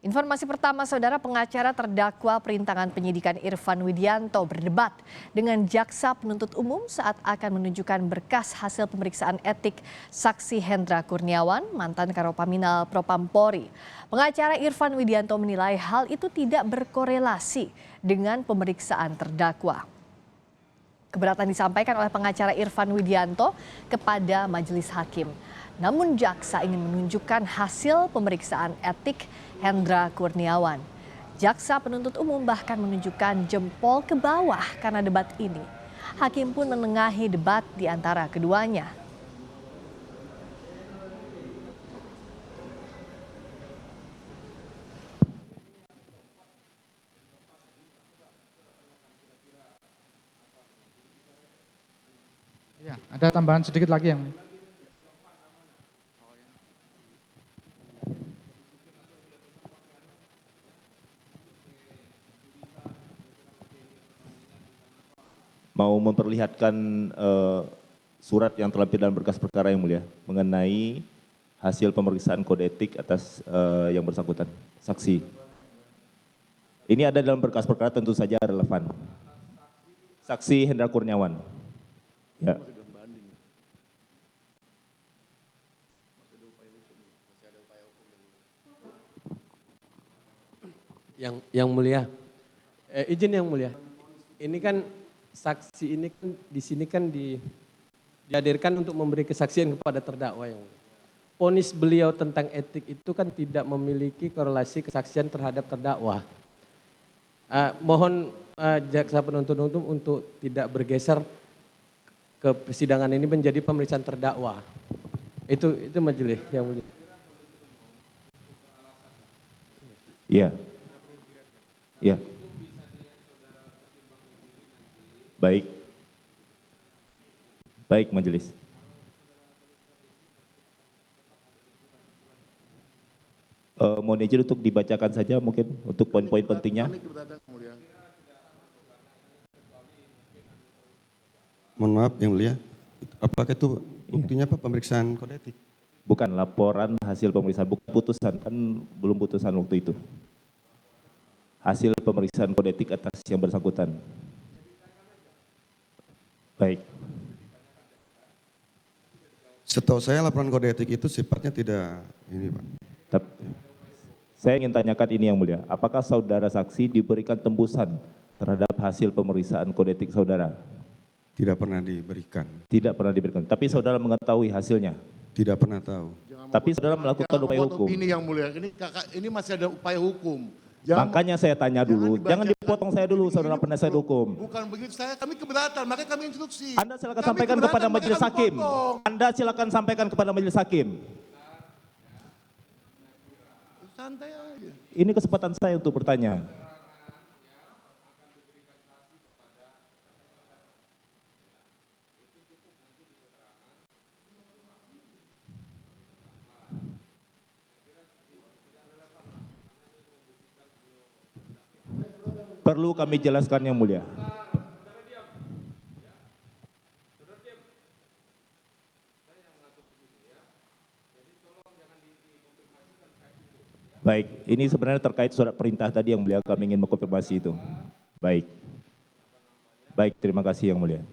Informasi pertama, saudara, pengacara terdakwa perintangan penyidikan Irfan Widianto berdebat dengan jaksa penuntut umum saat akan menunjukkan berkas hasil pemeriksaan etik saksi Hendra Kurniawan, mantan Karopaminal Propampori. Pengacara Irfan Widianto menilai hal itu tidak berkorelasi dengan pemeriksaan terdakwa. Keberatan disampaikan oleh pengacara Irfan Widianto kepada majelis hakim. Namun jaksa ingin menunjukkan hasil pemeriksaan etik Hendra Kurniawan. Jaksa penuntut umum bahkan menunjukkan jempol ke bawah karena debat ini. Hakim pun menengahi debat di antara keduanya. Ya, ada tambahan sedikit lagi yang mau memperlihatkan surat yang terlampir dalam berkas perkara yang mulia mengenai hasil pemeriksaan kode etik atas yang bersangkutan, saksi. Ini ada dalam berkas perkara, tentu saja relevan. Saksi Hendra Kurniawan. Ya. Yang mulia, izin yang mulia. Ini kan saksi ini kan di sini kan dihadirkan untuk memberi kesaksian kepada terdakwa yang mulia. Vonis beliau tentang etik itu kan tidak memiliki korelasi kesaksian terhadap terdakwa. Mohon jaksa penuntut umum untuk tidak bergeser ke persidangan ini menjadi pemeriksaan terdakwa. Itu majelis yang mulia. Iya. Ya. Baik. Baik, majelis. Mohon izin untuk dibacakan saja mungkin untuk poin-poin pentingnya. Mohon maaf yang mulia, apakah itu buktinya Pak pemeriksaan kode etik? Bukan laporan hasil pemeriksaan, bukan putusan, kan belum putusan waktu itu. Hasil pemeriksaan kode etik atas yang bersangkutan. Baik. Setahu saya laporan kode etik itu sifatnya tidak ini Pak. Saya ingin tanyakan ini yang mulia, apakah saudara saksi diberikan tembusan terhadap hasil pemeriksaan kode etik saudara? Tidak pernah diberikan. Tidak pernah diberikan, tapi saudara mengetahui hasilnya? Tidak pernah tahu. Tapi saudara melakukan upaya hukum? Ini yang mulia, ini masih ada upaya hukum. Makanya saya tanya dulu, jangan dipotong saya dulu, saudara penasihat hukum. Bukan begitu, kami keberatan, makanya kami instruksi. Anda silakan sampaikan kepada majelis hakim. Anda silakan sampaikan kepada majelis hakim. Santai aja. Ini kesempatan saya untuk bertanya. Perlu kami jelaskan yang mulia. Baik, ini sebenarnya terkait surat perintah tadi yang mulia, kami ingin mengkonfirmasi itu. Baik. Baik, terima kasih yang mulia.